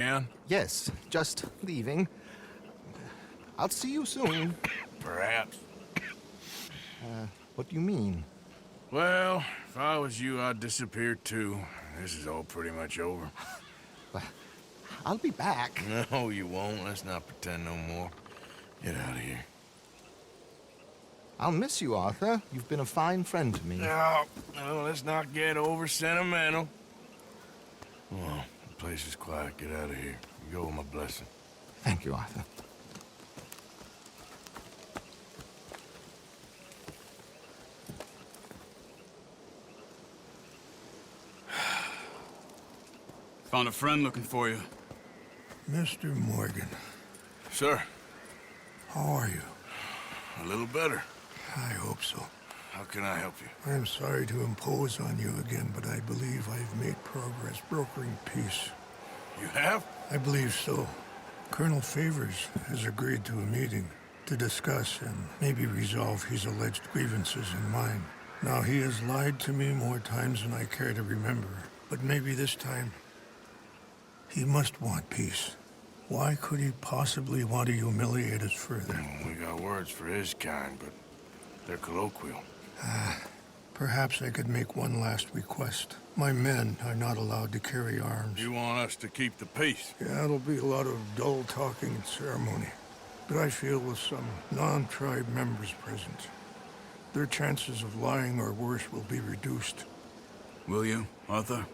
Yeah? Yes, just leaving. I'll see you soon. Perhaps. What do you mean? Well, if I was you, I'd disappear too. This is all pretty much over. But I'll be back. No, you won't. Let's not pretend no more. Get out of here. I'll miss you, Arthur. You've been a fine friend to me. No, let's not get over sentimental. Well, the place is quiet. Get out of here. You go with my blessing. Thank you, Arthur. Found a friend looking for you. Mr. Morgan, Sir, how are you? a little better. I hope so. How can I help you? I'm sorry to impose on you again, but I believe I've made progress brokering peace. You have? I believe so. Colonel Favors has agreed to a meeting to discuss and maybe resolve his alleged grievances and mine. Now, he has lied to me more times than I care to remember, but maybe this time he must want peace. Why could he possibly want to humiliate us further? We got words for his kind, but they're colloquial. Perhaps I could make one last request. My men are not allowed to carry arms. You want us to keep the peace? Yeah, it'll be a lot of dull talking and ceremony. But I feel with some non-tribe members present, their chances of lying or worse will be reduced. Will you, Arthur?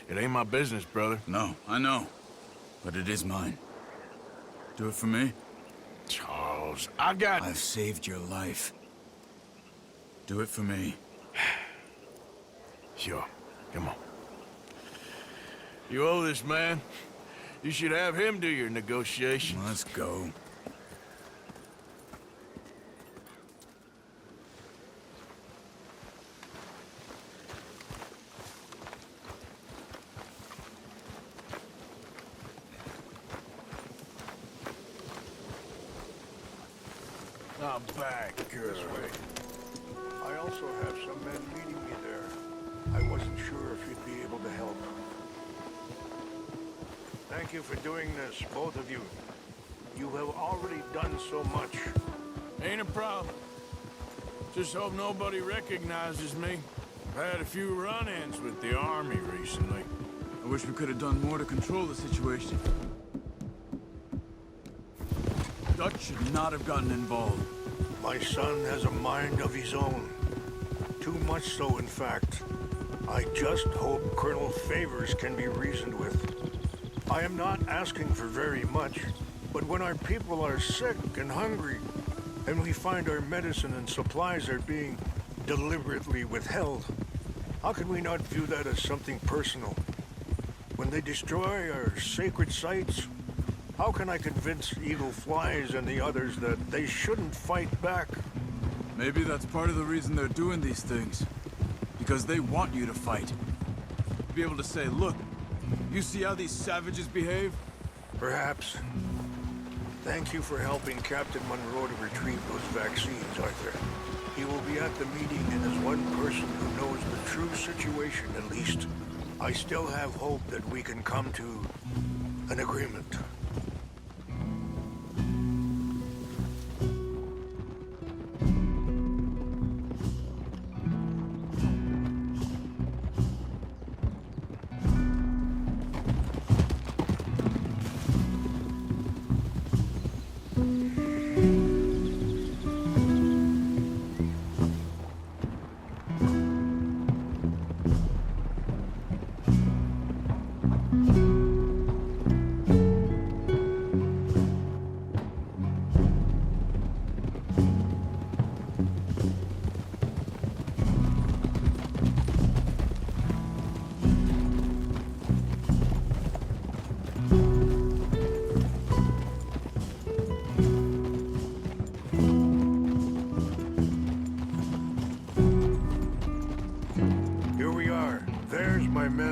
It ain't my business, brother. No, I know. But it is mine. Do it for me? Charles, I got... I've saved your life. Do it for me. Sure. Come on. You owe this man. You should have him do your negotiations. Let's go. I'm back, girl. I also have some men meeting me there. I wasn't sure if you'd be able to help. Thank you for doing this, both of you. You have already done so much. Ain't a problem. Just hope nobody recognizes me. I've had a few run-ins with the army recently. I wish we could have done more to control the situation. Dutch should not have gotten involved. My son has a mind of his own. Too much so, in fact. I just hope Colonel Favors can be reasoned with. I am not asking for very much, but when our people are sick and hungry, and we find our medicine and supplies are being deliberately withheld, how can we not view that as something personal? When they destroy our sacred sites, how can I convince Eagle Flies and the others that they shouldn't fight back? Maybe that's part of the reason they're doing these things. Because they want you to fight. Be able to say, look, you see how these savages behave? Perhaps. Thank you for helping Captain Monroe to retrieve those vaccines, Arthur. He will be at the meeting, and as one person who knows the true situation, at least, I still have hope that we can come to an agreement.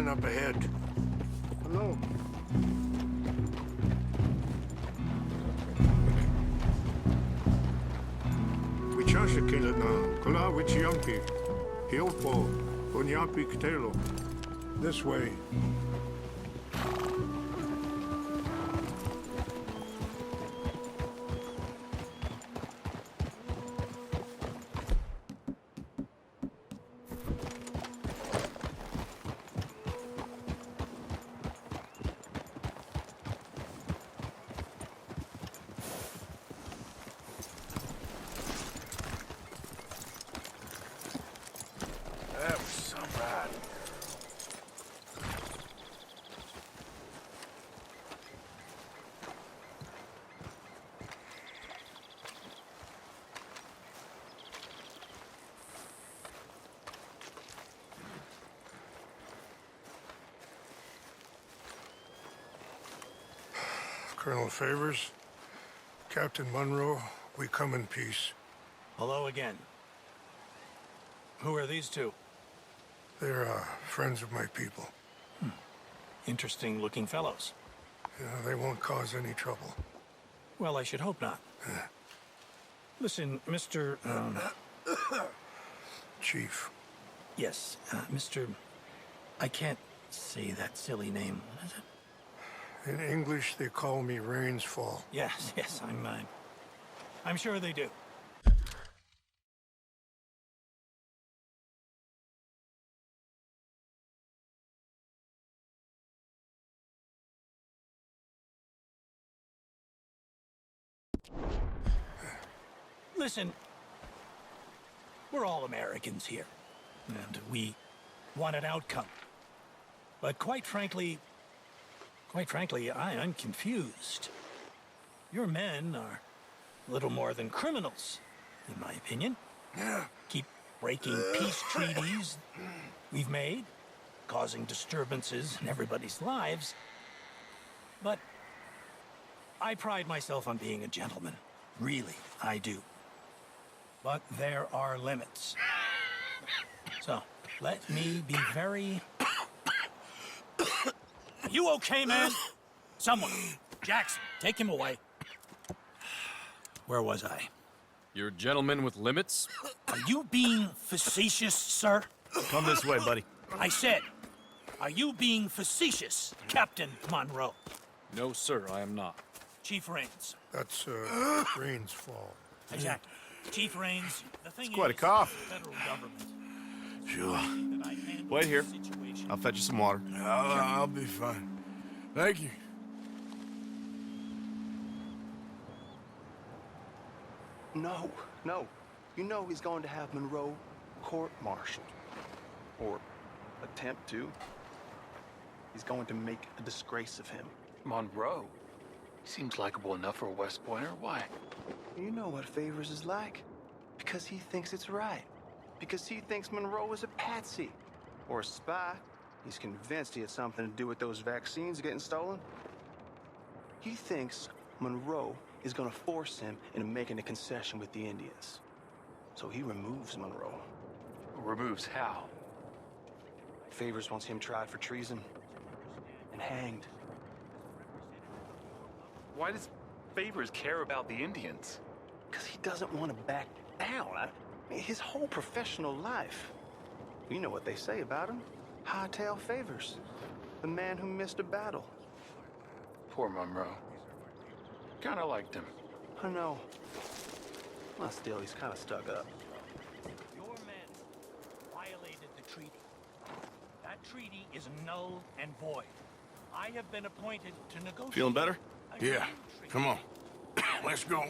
Up ahead. Hello. Wichasha kila na kula wichiampi. Hilpo onyapi ktelo. This way. Colonel Favors, Captain Monroe, we come in peace. Hello again. Who are these two? They're friends of my people. Interesting looking fellows. Yeah, they won't cause any trouble. Well, I should hope not. Listen, Mr. Chief. Yes, Mr. I can't say that silly name. What is it? In English, they call me Rains Fall. Yes, I'm sure they do. Listen, we're all Americans here, and we want an outcome. But quite frankly, I'm confused. Your men are little more than criminals, in my opinion. Keep breaking peace treaties we've made, causing disturbances in everybody's lives. But I pride myself on being a gentleman. Really, I do. But there are limits. So, let me be very... You okay, man? Someone. Jackson, take him away. Where was I? You're a gentleman with limits? Are you being facetious, sir? Come this way, buddy. I said, are you being facetious, Captain Monroe? No, sir, I am not. Chief Rains. That's Rains Fall. Exactly. Chief Rains, the thing quite a is, cough. the federal government. Sure. that I handle Wait here. the situation. I'll fetch you some water. I'll be fine. Thank you. No. You know he's going to have Monroe court-martialed. Or attempt to. He's going to make a disgrace of him. Monroe? Seems likable enough for a West Pointer. Why? You know what Favors is like. Because he thinks it's right. Because he thinks Monroe is a patsy. Or a spy. He's convinced he had something to do with those vaccines getting stolen. He thinks Monroe is gonna force him into making a concession with the Indians. So he removes Monroe. Removes how? Favors wants him tried for treason. And hanged. Why does Favors care about the Indians? Because he doesn't want to back down. I mean, his whole professional life. You know what they say about him. Hightail Favors. The man who missed a battle. Poor Monroe. Kinda liked him. I know. Well, still, he's kind of stuck up. Your men violated the treaty. That treaty is null and void. I have been appointed to negotiate. Feeling better? Yeah, come on. Let's go.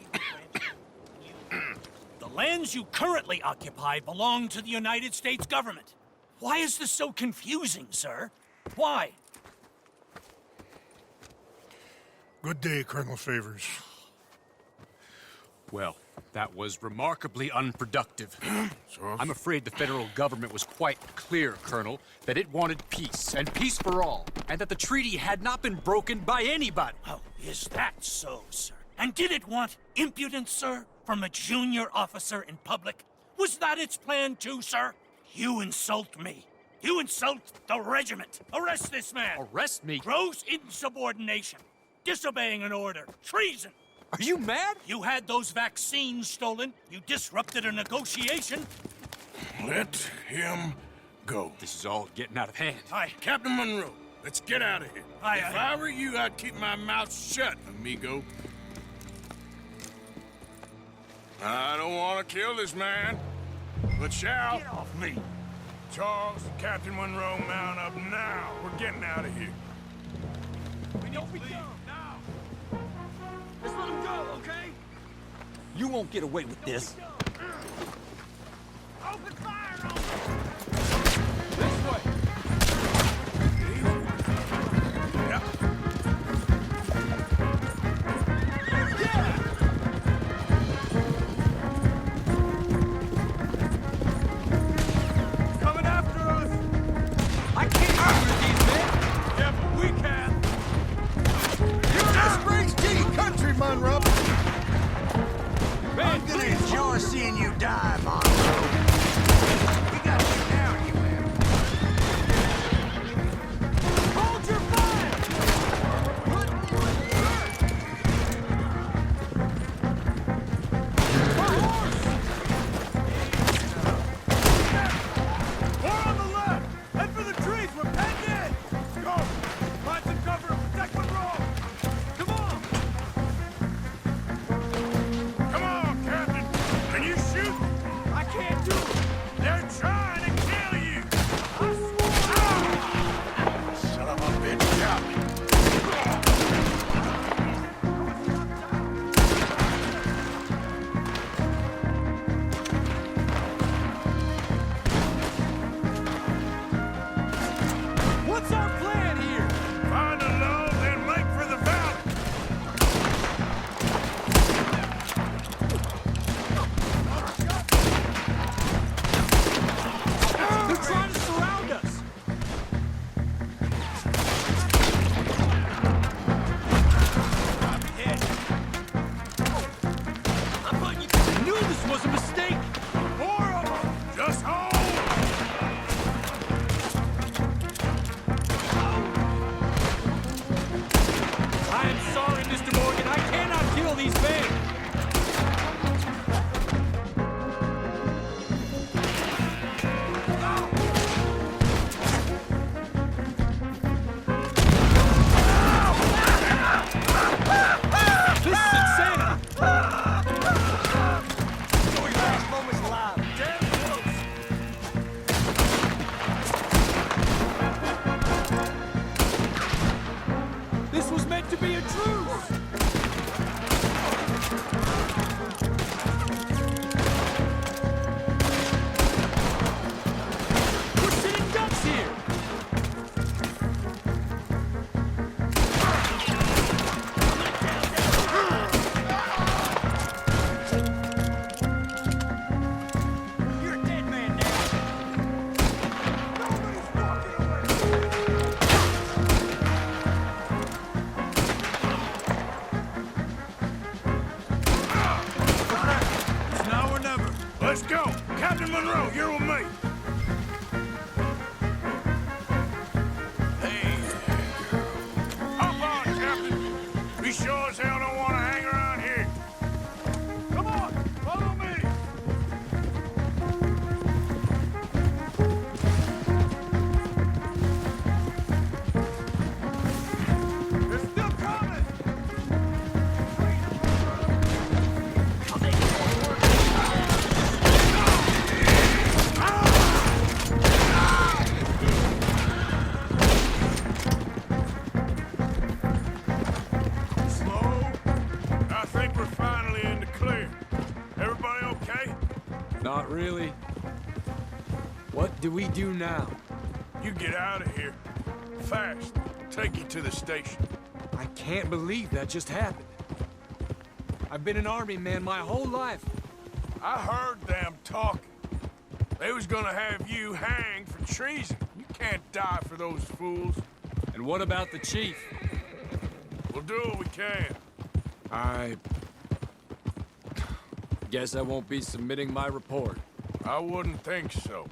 The lands you currently occupy belong to the United States government. Why is this so confusing, sir? Why? Good day, Colonel Favors. Well, that was remarkably unproductive. So, I'm afraid the federal government was quite clear, Colonel, that it wanted peace, and peace for all, and that the treaty had not been broken by anybody. Oh, is that so, sir? And did it want impudence, sir, from a junior officer in public? Was that its plan too, sir? You insult me. You insult the regiment. Arrest this man. Arrest me? Gross insubordination. Disobeying an order. Treason. Are you mad? You had those vaccines stolen. You disrupted a negotiation. let him go. This is all getting out of hand. Aye. Captain Monroe, let's get out of here. Aye, If aye. I were you, I'd keep my mouth shut, amigo. I don't want to kill this man, but shall. Get off me. Charles, Captain Monroe, mount up now. We're getting out of here. We don't be now. Just let him go, okay? You won't get away with this. Open fire on him! This way. Yep. Coming after us! I can't shoot these men! Yeah, but we can! You're a disgrace, to be a truce! We're sitting ducks here! You're a dead man now. It's now or never. Let's go! Captain Monroe, you're with me! Hey there, girl. Hop on, Captain! We sure as hell don't want to hang around here. Come on, follow me! They're still coming! Slow. I think we're finally in the clear. Everybody okay? Not really. What do we do now? You get out of here. Fast. Take you to the station. I can't believe that just happened. I've been an army man my whole life. I heard them talking. They was gonna have you hanged for treason. You can't die for those fools. And what about the chief? We'll do what we can. I guess I won't be submitting my report. I wouldn't think so.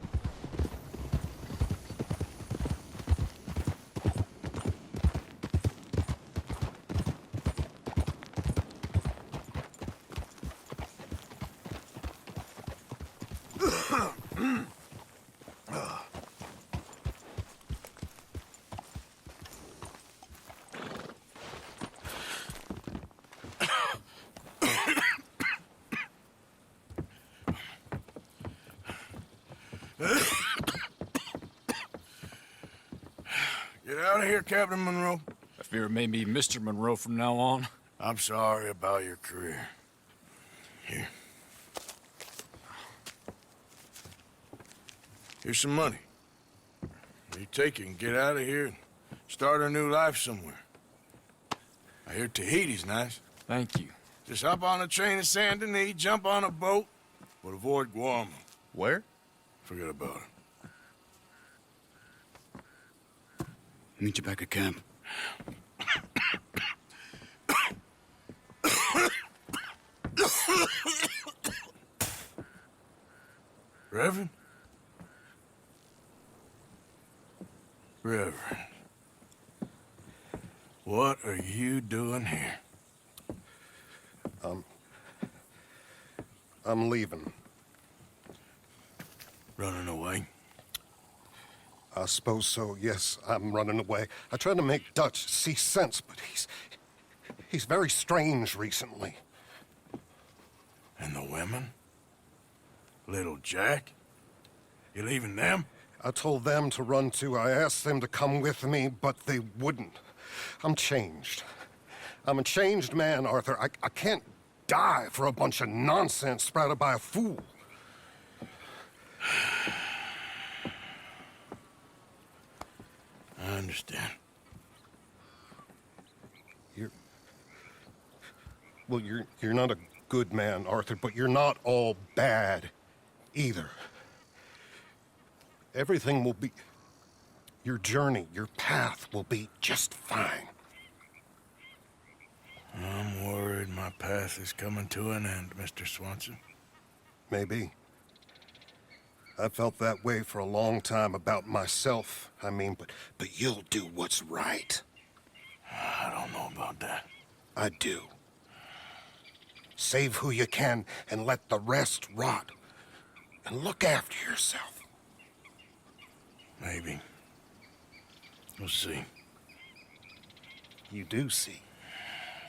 Get out of here, Captain Monroe. I fear it may be Mr. Monroe from now on. I'm sorry about your career. Here. Here's some money. You take it and get out of here and start a new life somewhere. I hear Tahiti's nice. Thank you. Just hop on a train to Saint Denis, jump on a boat, but avoid Guam. Where? Forget about it. Meet you back at camp. Reverend? Reverend. What are you doing here? I'm leaving. Running away? I suppose so, yes, I'm running away. I tried to make Dutch see sense, but he's very strange recently. And the women? Little Jack? You leaving them? I told them to run too. I asked them to come with me, but they wouldn't. I'm changed. I'm a changed man, Arthur. I can't die for a bunch of nonsense sprouted by a fool. I understand. You're not a good man, Arthur, but you're not all bad either. Everything will be... Your journey, your path will be just fine. I'm worried my path is coming to an end, Mr. Swanson. Maybe. I felt that way for a long time about myself, I mean, but you'll do what's right. I don't know about that. I do. Save who you can and let the rest rot. And look after yourself. Maybe. We'll see. You do see.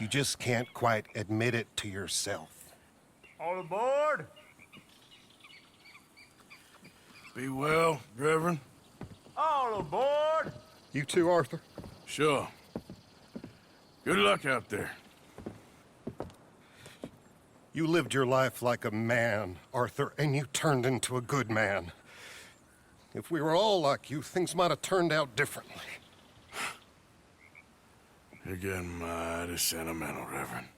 You just can't quite admit it to yourself. All aboard! Be well, Reverend. All aboard! You too, Arthur? Sure. Good luck out there. You lived your life like a man, Arthur, and you turned into a good man. If we were all like you, things might have turned out differently. You're getting mighty sentimental, Reverend.